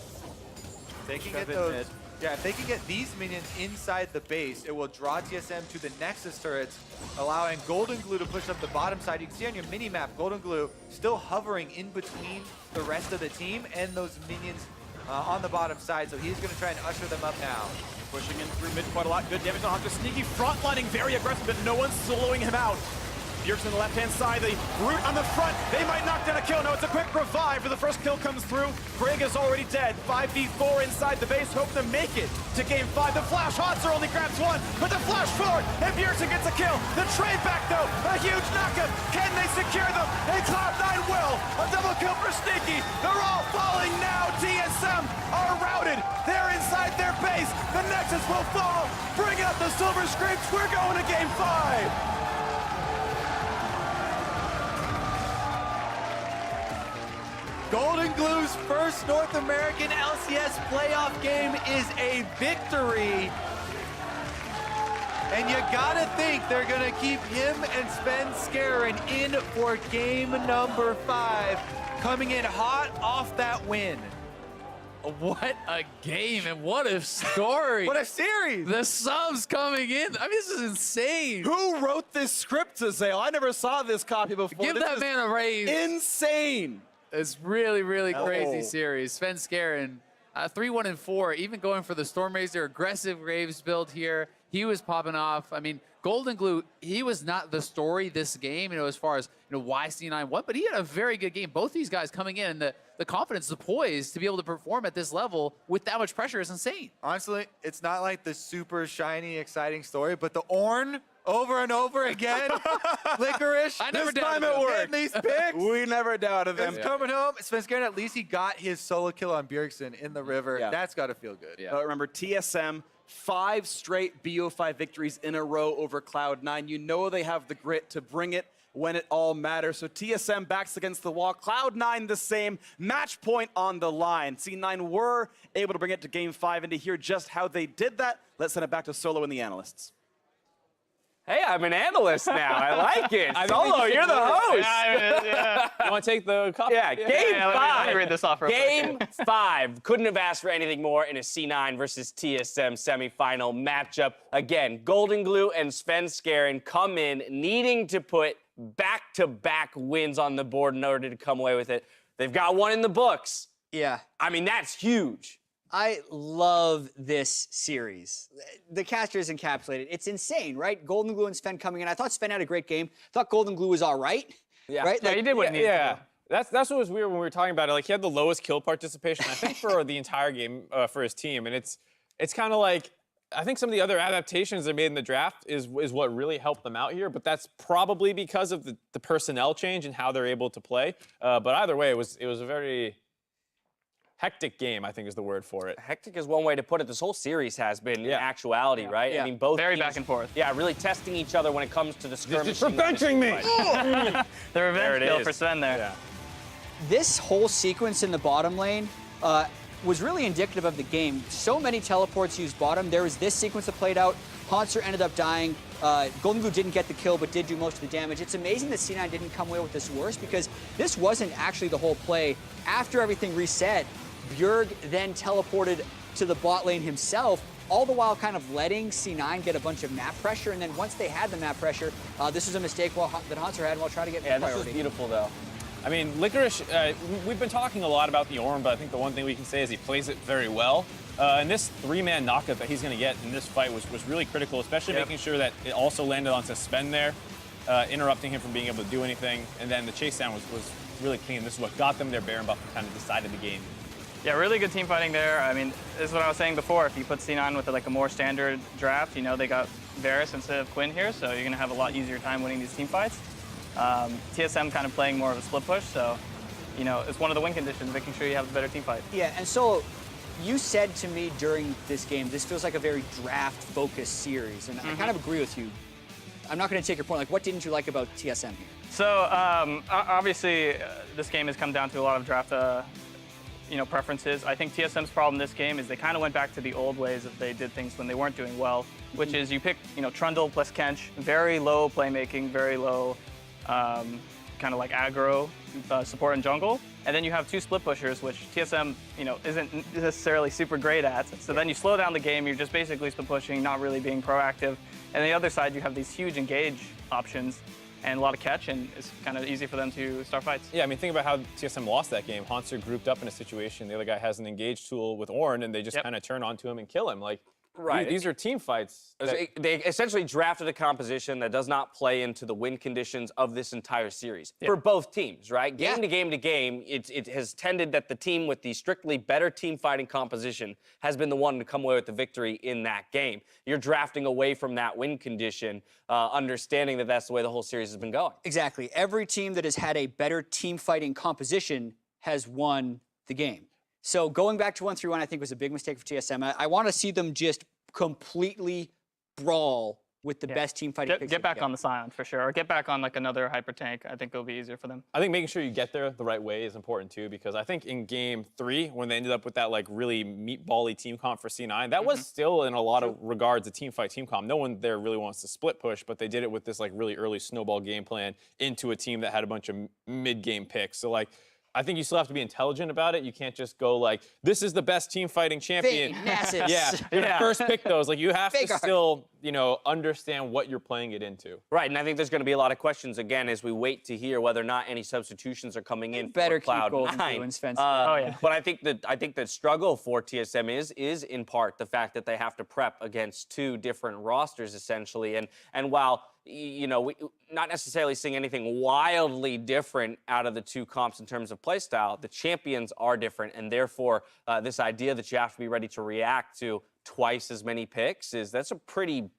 They can get those. Yeah, if they can get these minions inside the base, it will draw TSM to the Nexus turrets, allowing Golden Glue to push up the bottom side. You can see on your mini-map, Golden Glue still hovering in between the rest of the team and those minions on the bottom side, so he's going to try and usher them up now. Pushing in through mid quite a lot. Good damage on Hunter. Sneaky frontlining, very aggressive, but no one's soloing him out. Bjergsen on the left-hand side, the Root on the front. They might knock down a kill. No, it's a quick revive for the first kill comes through. Greg is already dead. 5v4 inside the base, hope to make it to game 5. The Flash Hotzer only grabs one, but the flash forward, and Bjergsen gets a kill. The trade back, though, a huge knockup. Can they secure them? And Cloud9 will. A double kill for Sneaky. They're all falling now. TSM are routed. They're inside their base. The Nexus will fall. Bring out the Silver Scrapes. We're going to game 5. Golden Glue's first North American LCS playoff game is a victory. And you gotta think they're gonna keep him and Sven Skaren in for game number 5, coming in hot off that win. What a game and what a story. What a series. The subs coming in. I mean, this is insane. Who wrote this script, Zale? I never saw this copy before. Give that man a raise. Insane. It's really, really crazy series. Sven Skaren, 3-1-4, even going for the Stormraiser, aggressive Graves build here. He was popping off. I mean, Golden Glue, he was not the story this game, as far as why C9 won, but he had a very good game. Both these guys coming in, and the confidence, the poise to be able to perform at this level with that much pressure is insane. Honestly, it's not like the super shiny, exciting story, but the Ornn over and over again. Licorice. I never this doubted time it them. worked. These picks. We never doubted them. It's coming home. Sven Skaren, at least he got his solo kill on Bjergsen in the river. Yeah. That's got to feel good. Yeah. But remember, TSM, 5 straight BO5 victories in a row over Cloud9. You know they have the grit to bring it when it all matters. So TSM backs against the wall. Cloud9 the same. Match point on the line. C9 were able to bring it to game 5, and to hear just how they did that, let's send it back to Solo and the analysts. Hey, I'm an analyst now. I like it. Solo, you're the host. Yeah. You want to take the copy? Yeah, game 5. Let me read this off real quick. Game 5. Couldn't have asked for anything more in a C9 versus TSM semifinal matchup. Again, Golden Glue and Sven Skaren come in needing to put back-to-back wins on the board in order to come away with it. They've got one in the books. Yeah. I mean, that's huge. I love this series. The caster is encapsulated. It's insane, right? Golden Glue and Sven coming in. I thought Sven had a great game. I thought Golden Glue was all right. Yeah. Right? Yeah, he did what he needed to do. That's what was weird when we were talking about it. Like, he had the lowest kill participation, I think, for the entire game for his team. And it's kind of like, I think some of the other adaptations they made in the draft is what really helped them out here. But that's probably because of the personnel change and how they're able to play. But either way, it was a very hectic game, I think is the word for it. Hectic is one way to put it. This whole series has been in actuality, right? Yeah. I mean, both Very teams, back and forth. Yeah, really testing each other when it comes to the skirmish. You're benching me! The revenge kill for Sven there. Yeah. This whole sequence in the bottom lane was really indicative of the game. So many teleports used bottom. There was this sequence that played out. Haunter ended up dying. Golden Glue didn't get the kill, but did do most of the damage. It's amazing that C9 didn't come away with this worse, because this wasn't actually the whole play. After everything reset, Bjerg then teleported to the bot lane himself, all the while kind of letting C9 get a bunch of map pressure, and then once they had the map pressure, this was a mistake that Hanser had while trying to get Yeah, priority. this is beautiful, though. I mean, Licorice, we've been talking a lot about the Ornn, but I think the one thing we can say is he plays it very well. And this 3-man knockup that he's going to get in this fight was really critical, especially making sure that it also landed on Suspend there, interrupting him from being able to do anything. And then the chase down was really clean. This is what got them their Baron buff and kind of decided the game. Yeah, really good team fighting there. I mean, this is what I was saying before. If you put C9 with like a more standard draft, you know, they got Varus instead of Quinn here, so you're going to have a lot easier time winning these team fights. TSM kind of playing more of a split push, so, you know, it's one of the win conditions, making sure you have a better team fight. Yeah, and so you said to me during this game, this feels like a very draft-focused series, and I kind of agree with you. I'm not going to take your point. Like, what didn't you like about TSM here? So, obviously, this game has come down to a lot of draft, you know, preferences. I think TSM's problem this game is they kind of went back to the old ways that they did things when they weren't doing well, which is you pick, you know, Trundle plus Kench, very low playmaking, very low kind of like aggro support and jungle. And then you have two split pushers, which TSM, you know, isn't necessarily super great at. So then you slow down the game, you're just basically split pushing, not really being proactive. And on the other side, you have these huge engage options and a lot of catch, and it's kind of easy for them to start fights. Yeah, I mean, think about how TSM lost that game. Hanser grouped up in a situation, the other guy has an engage tool with Ornn, and they just kind of turn onto him and kill him. Like, Right. these are team fights. They essentially drafted a composition that does not play into the win conditions of this entire series for both teams, right? Game to game to game, it has tended that the team with the strictly better team fighting composition has been the one to come away with the victory in that game. You're drafting away from that win condition, understanding that that's the way the whole series has been going. Exactly. Every team that has had a better team fighting composition has won the game. So going back to 1-3-1, I think was a big mistake for TSM. I want to see them just completely brawl with the best team fighting picks. Get back on the Scion for sure, or get back on like another hyper tank. I think it'll be easier for them. I think making sure you get there the right way is important too, because I think in game 3, when they ended up with that like really meatball-y team comp for C9, that was still in a lot of regards a team fight team comp. No one there really wants to split push, but they did it with this like really early snowball game plan into a team that had a bunch of mid-game picks. So like, I think you still have to be intelligent about it. You can't just go like, this is the best team fighting champion. Big, massive. Yeah, first pick those. Like, you have to still, you know, understand what you're playing it into. Right, and I think there's going to be a lot of questions again as we wait to hear whether or not any substitutions are coming in for Cloud9. But I think the struggle for TSM is in part the fact that they have to prep against two different rosters essentially, and while you know, not necessarily seeing anything wildly different out of the two comps in terms of playstyle, the champions are different, and therefore this idea that you have to be ready to react to twice as many picks that's a pretty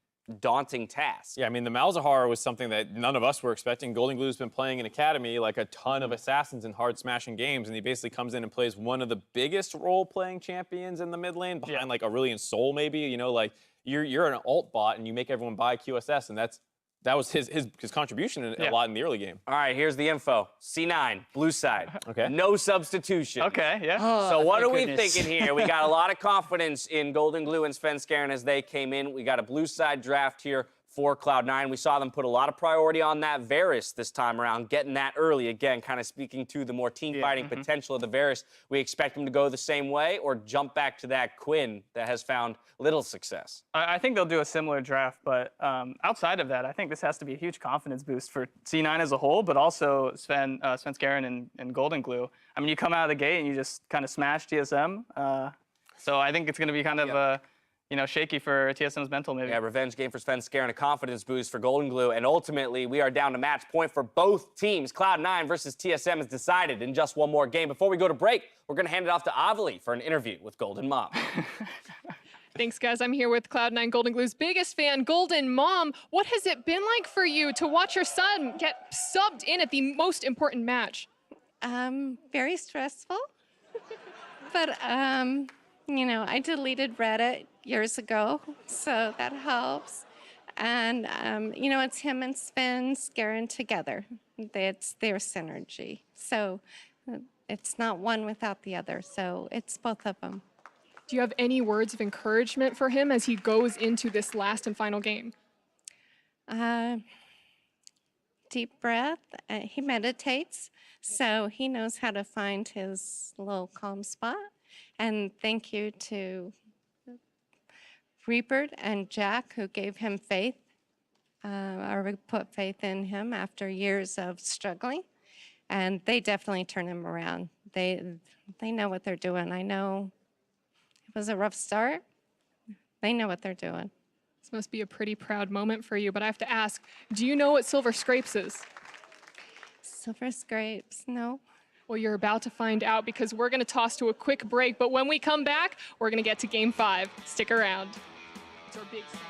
daunting task. Yeah, I mean, the Malzahar was something that none of us were expecting. Golden Glue's been playing in Academy like a ton of assassins in hard smashing games, and he basically comes in and plays one of the biggest role-playing champions in the mid lane behind like Aurelion Sol maybe. You know, like you're an alt bot and you make everyone buy QSS, and that was his contribution a lot in the early game. All right, here's the info. C9, blue side. Okay. No substitution. Okay, yeah. So what are we thinking here? We got a lot of confidence in Golden Glue and Svenskeren as they came in. We got a blue side draft here for Cloud9. We saw them put a lot of priority on that Varus this time around, getting that early. Again, kind of speaking to the more team-fighting potential of the Varus. We expect them to go the same way or jump back to that Quinn that has found little success. I think they'll do a similar draft, but outside of that, I think this has to be a huge confidence boost for C9 as a whole, but also Svenskeren and Golden Glue. I mean, you come out of the gate and you just kind of smash TSM. So I think it's going to be kind of you know, shaky for TSM's mental, maybe. Yeah, revenge game for Svenskeren, a confidence boost for Golden Glue, and ultimately we are down to match point for both teams. Cloud9 versus TSM is decided in just one more game. Before we go to break, we're going to hand it off to Avali for an interview with Golden Mom. Thanks, guys. I'm here with Cloud9 Golden Glue's biggest fan, Golden Mom. What has it been like for you to watch your son get subbed in at the most important match? Very stressful. But, you know, I deleted Reddit years ago, so that helps. And, you know, it's him and Svenskeren together. It's their synergy. So it's not one without the other. So it's both of them. Do you have any words of encouragement for him as he goes into this last and final game? Deep breath. He meditates, so he knows how to find his little calm spot. And thank you to Reapert and Jack, who gave him faith, or put faith in him after years of struggling. And they definitely turned him around. They know what they're doing. I know it was a rough start. They know what they're doing. This must be a pretty proud moment for you, but I have to ask, do you know what Silver Scrapes is? Silver Scrapes, no. Well, you're about to find out because we're going to toss to a quick break, but when we come back, we're going to get to Game 5. Stick around. It's our big song.